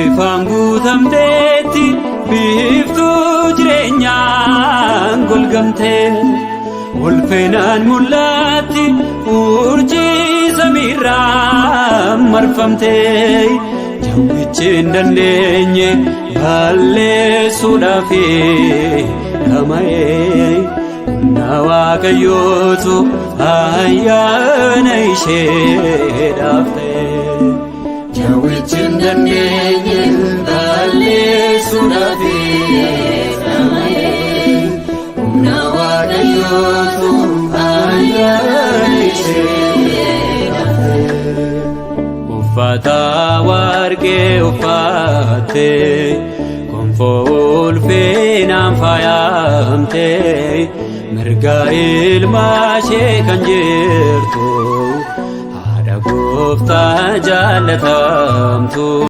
ifaan guutamteetti biiftuu jireenyaan golgamtee ulfinaan mul'atti urjii samiirraa marfamtee jawwichi hin dandeenye balleessuudhaaf dhama'ee humna Waaqayyootu ayyaana isheedhaaf ta'e. Jawwichi hin dandeenye balleessuudhaaf dhama'ee humna Waaqayyootu ayyaana isheedhaaf ta'e. Uffata warqee uffattee gonfoo ulfinaan faayamtee mirga ilma ishee kan jirtu haadha Gooftaa jaalatamtu.